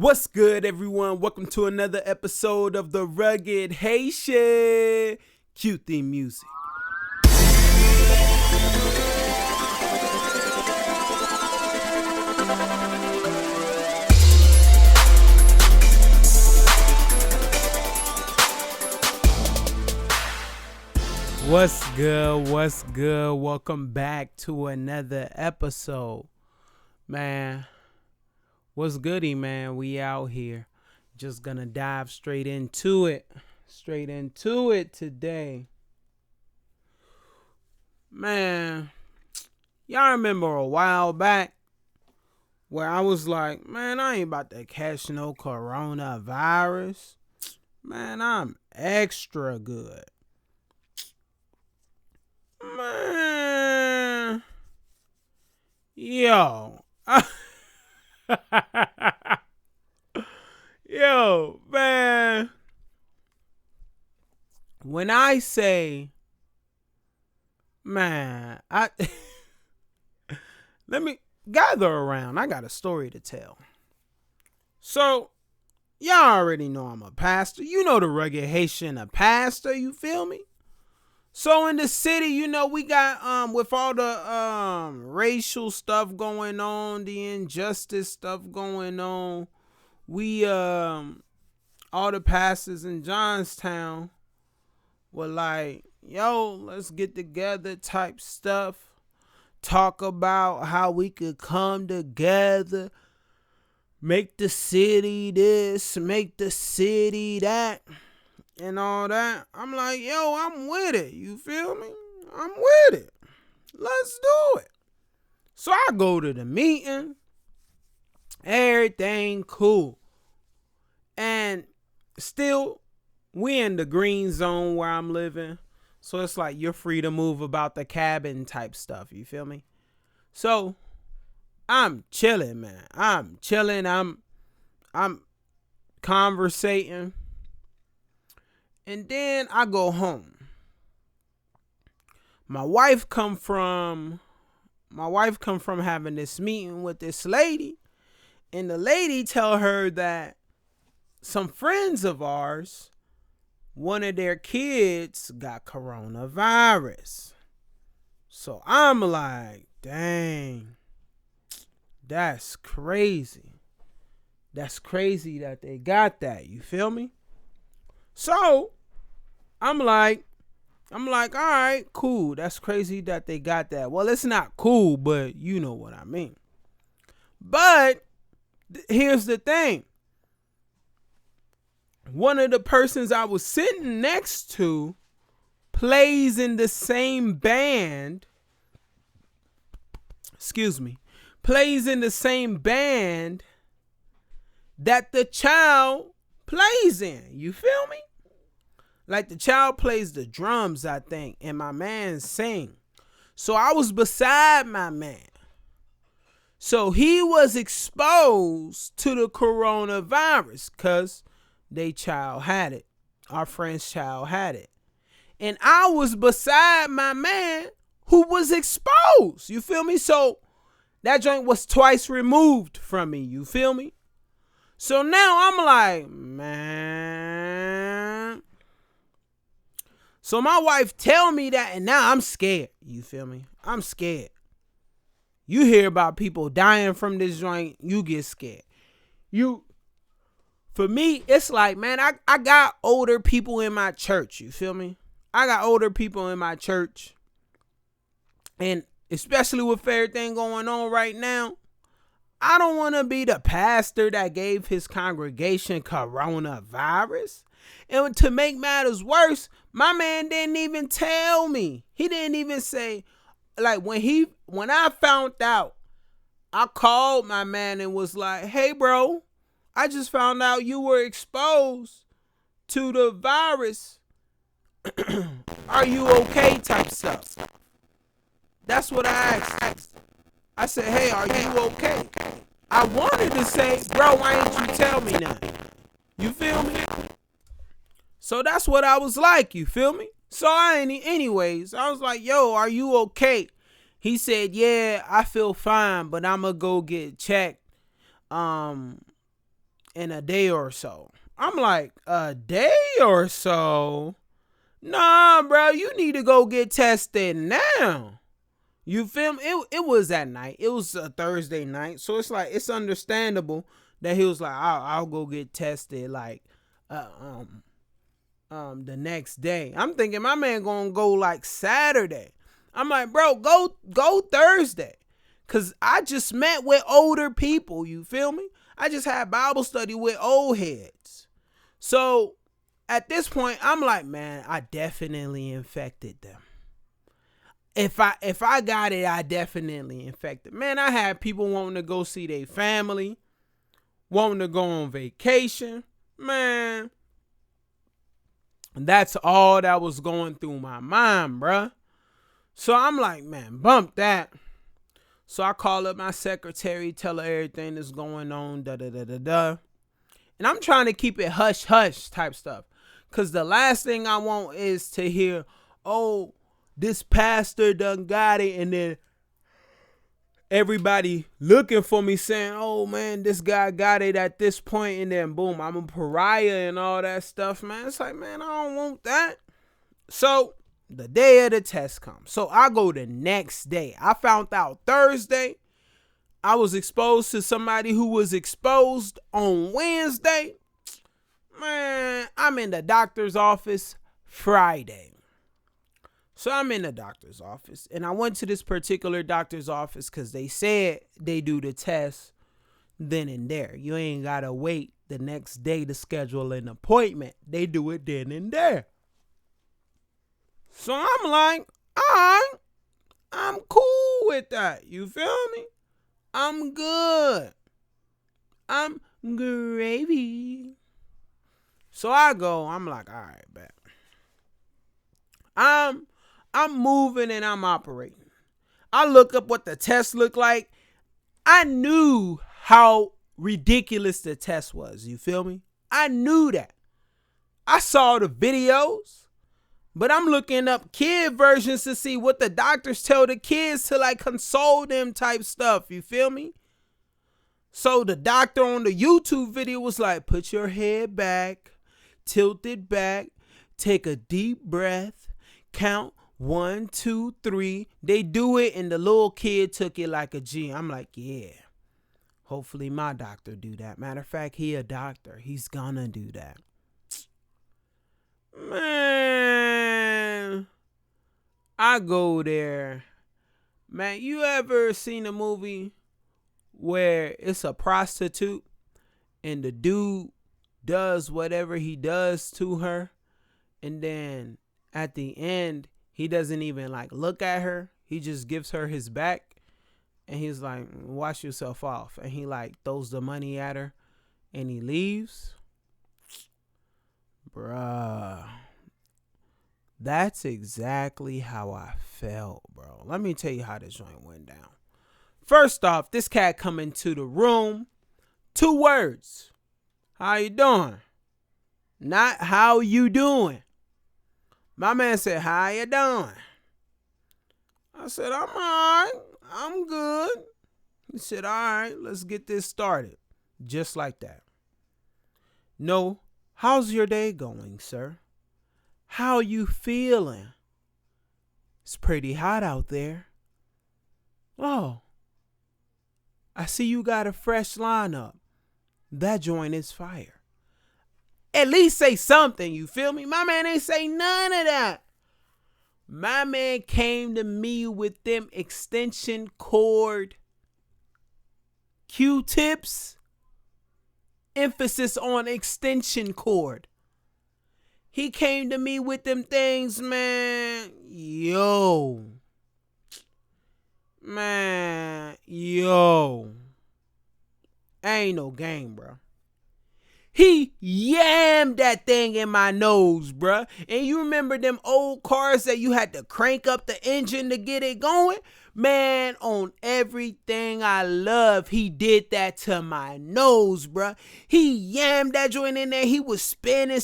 What's good, everyone? Welcome to another episode of the Rugged Haitian. Cue theme music. What's good? What's good? Welcome back to another episode. Man, what's goody, man? We out here. Just gonna dive straight into it. Today. Man, y'all remember a while back where I was like, man, I ain't about to catch no coronavirus. Man, I'm extra good. Man, yo. Yo, man. When I say, man, let me gather around. I got a story to tell. So, y'all already know I'm a pastor. You know the Rugged Haitian, a pastor, you feel me? So in the city, you know, we got with all the racial stuff going on, the injustice stuff going on, we all the pastors in Johnstown were like, yo, let's get together type stuff. Talk about how we could come together, make the city this, make the city that. And all that. I'm like, yo, I'm with it. You feel me? I'm with it. Let's do it. So I go to the meeting. Everything cool. And still, we in the green zone where I'm living. So it's like you're free to move about the cabin type stuff. You feel me? So I'm chilling, man. I'm chilling. I'm conversating. And then I go home. My wife come from having this meeting with this lady. And the lady tell her that some friends of ours, one of their kids got coronavirus. So I'm like, dang, that's crazy. That's crazy that they got that. You feel me? So I'm like, all right, cool. That's crazy that they got that. Well, it's not cool, but you know what I mean. But here's the thing. One of the persons I was sitting next to plays in the same band. Plays in the same band that the child plays in. You feel me? Like the child plays the drums, I think, and my man sing. So I was beside my man. So he was exposed to the coronavirus because they child had it. Our friend's child had it. And I was beside my man who was exposed. You feel me? So that joint was twice removed from me. You feel me? So now I'm like, man. So my wife tell me that, and now I'm scared. You feel me? I'm scared. You hear about people dying from this joint, you get scared. For me, it's like, man, I got older people in my church. You feel me? I got older people in my church. And especially with everything going on right now, I don't want to be the pastor that gave his congregation coronavirus. And to make matters worse, my man didn't even tell me. He didn't even say, like when I found out, I called my man and was like, hey, bro, I just found out you were exposed to the virus. Are you okay? Type stuff. That's what I asked. I said, hey, are you okay? I wanted to say, bro, why ain't you tell me nothing? You feel me? So that's what I was like, you feel me? So anyways, I was like, yo, are you okay? He said, yeah, I feel fine, but I'm going to go get checked. in a day or so. I'm like, a day or so? Nah, bro, you need to go get tested now. You feel me? It was that night. It was a Thursday night. So it's like, it's understandable that he was like, I'll go get tested like the next day. I'm thinking my man gonna go like Saturday. I'm like, bro, go Thursday. Cause I just met with older people, you feel me? I just had Bible study with old heads. So at this point, I'm like, man, I definitely infected them. If I got it, I definitely infected. Man, I had people wanting to go see their family, wanting to go on vacation. Man, that's all that was going through my mind, bruh. So I'm like, man, bump that. So I call up my secretary, tell her everything that's going on, da-da-da-da-da. And I'm trying to keep it hush-hush type stuff. Because the last thing I want is to hear, oh, this pastor done got it. And then everybody looking for me saying, oh, man, this guy got it at this point. And then, boom, I'm a pariah and all that stuff, man. It's like, man, I don't want that. So the day of the test comes. So I go the next day. I found out Thursday. I was exposed to somebody who was exposed on Wednesday. Man, I'm in the doctor's office Friday. So I'm in the doctor's office. And I went to this particular doctor's office because they said they do the test then and there. You ain't got to wait the next day to schedule an appointment. They do it then and there. So I'm like, all right, I'm cool with that. You feel me? I'm good. I'm gravy. So I go, I'm like, all right, bet. I'm moving and I'm operating. I look up what the test looked like. I knew how ridiculous the test was. You feel me? I knew that. I saw the videos. But I'm looking up kid versions to see what the doctors tell the kids to like console them type stuff. You feel me? So the doctor on the YouTube video was like, put your head back, tilt it back, take a deep breath, count 1, 2, 3. They do it and the little kid took it like a G. I'm like, yeah, hopefully my doctor do that. Matter of fact, he a doctor. He's gonna do that. Man, I go there. Man, you ever seen a movie where it's a prostitute and the dude does whatever he does to her, and then at the end he doesn't even like look at her, he just gives her his back and he's like, wash yourself off, and he like throws the money at her and he leaves? Bruh, that's exactly how I felt, bro. Let me tell you how this joint went down. First off, this cat come into the room. 2 words. How you doing? Not how you doing. My man said, how you doing? I said, I'm all right. I'm good. He said, all right, let's get this started. Just like that. No, how's your day going, sir? How you feeling? It's pretty hot out there. Oh, I see you got a fresh lineup. That joint is fire. At least say something, you feel me? My man ain't say none of that. My man came to me with them extension cord Q-tips. Emphasis on extension cord. He came to me with them things, man. Yo. Man. Yo. Ain't no game, bro. He yammed that thing in my nose, bruh. And you remember them old cars that you had to crank up the engine to get it going? Man, on everything I love, he did that to my nose, bruh. He yammed that joint in there. He was spinning.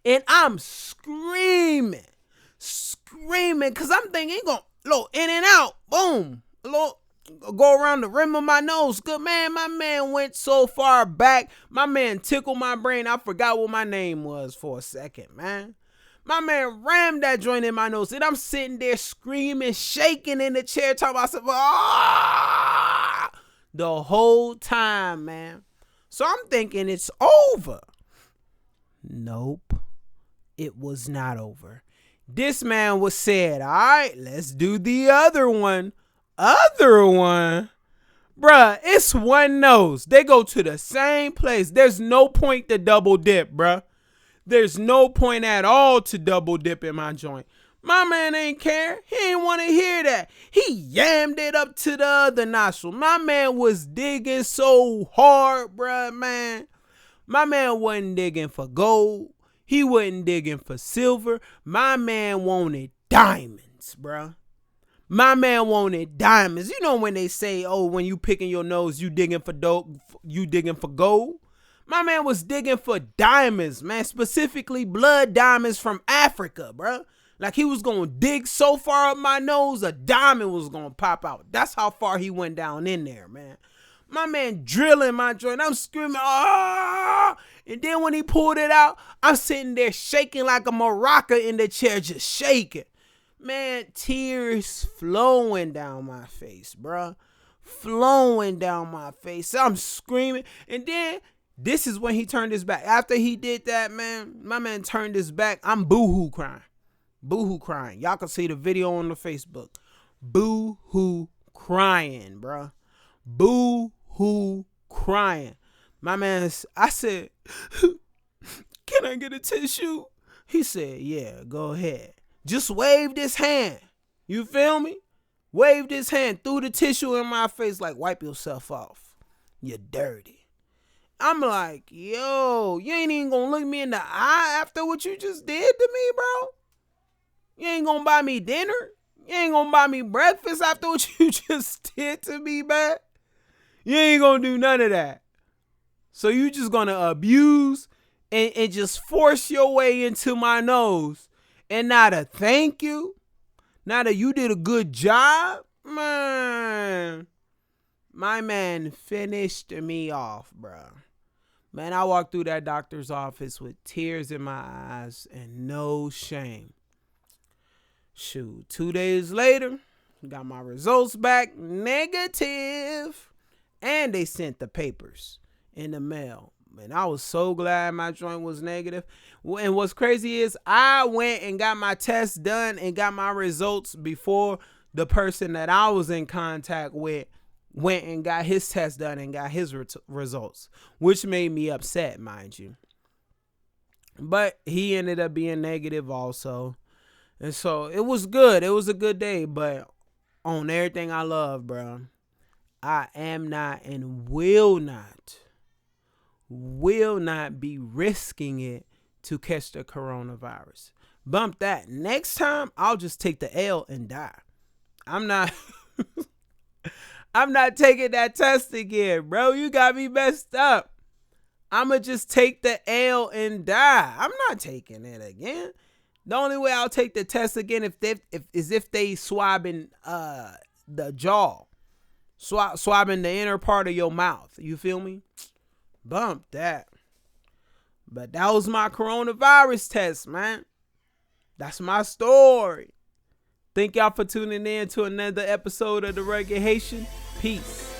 And I'm screaming. Because I'm thinking, he going to, look, in and out. Boom. Look, go around the rim of my nose. Good man, my man went so far back. My man tickled my brain. I forgot what my name was for a second, man. My man rammed that joint in my nose, and I'm sitting there screaming, shaking in the chair, talking about something. Ah! The whole time, man. So I'm thinking it's over. Nope. It was not over. This man was said, all right, let's do the other one. Bruh, it's one nose. They go to the same place. There's no point to double dip, bruh. There's no point at all to double dip in my joint. My man ain't care. He ain't want to hear that. He yammed it up to the other nostril. My man was digging so hard, bruh, man. My man wasn't digging for gold. He wasn't digging for silver. My man wanted diamonds, bruh. My man wanted diamonds. You know when they say, oh, when you picking your nose, you digging for gold? My man was digging for diamonds, man. Specifically blood diamonds from Africa, bro. Like he was going to dig so far up my nose, a diamond was going to pop out. That's how far he went down in there, man. My man drilling my joint. I'm screaming, ah! And then when he pulled it out, I'm sitting there shaking like a maraca in the chair, just shaking. Man, tears flowing down my face, bruh. Flowing down my face. I'm screaming. And then, this is when he turned his back. After he did that, man, my man turned his back. I'm boo-hoo crying. Boo-hoo crying. Y'all can see the video on the Facebook. Boo-hoo crying, bruh. Boo-hoo crying. My man, I said, can I get a tissue? He said, yeah, go ahead. Just waved his hand. You feel me? Waved his hand, threw the tissue in my face like, wipe yourself off. You're dirty. I'm like, yo, you ain't even gonna look me in the eye after what you just did to me, bro? You ain't gonna buy me dinner? You ain't gonna buy me breakfast after what you just did to me, man? You ain't gonna do none of that. So you just gonna abuse and just force your way into my nose. And not a thank you. Not a you did a good job. Man. My man finished me off, bro. Man, I walked through that doctor's office with tears in my eyes and no shame. Shoot, 2 days later, got my results back negative. And they sent the papers in the mail. And I was so glad my joint was negative. And what's crazy is I went and got my test done and got my results before the person that I was in contact with went and got his test done and got his results, which made me upset, mind you. But he ended up being negative also. And so it was good. It was a good day. But on everything I love, bro, I am not and will not be risking it to catch the coronavirus. Bump that. Next time, I'll just take the L and die. I'm not taking that test again, bro. You got me messed up. I'ma just take the L and die. I'm not taking it again. The only way I'll take the test again if they swabbing the jaw. Swabbing the inner part of your mouth. You feel me? Bump that. But that was my coronavirus test, man. That's my story. Thank y'all for tuning in to another episode of The Rugged Haitian. Peace.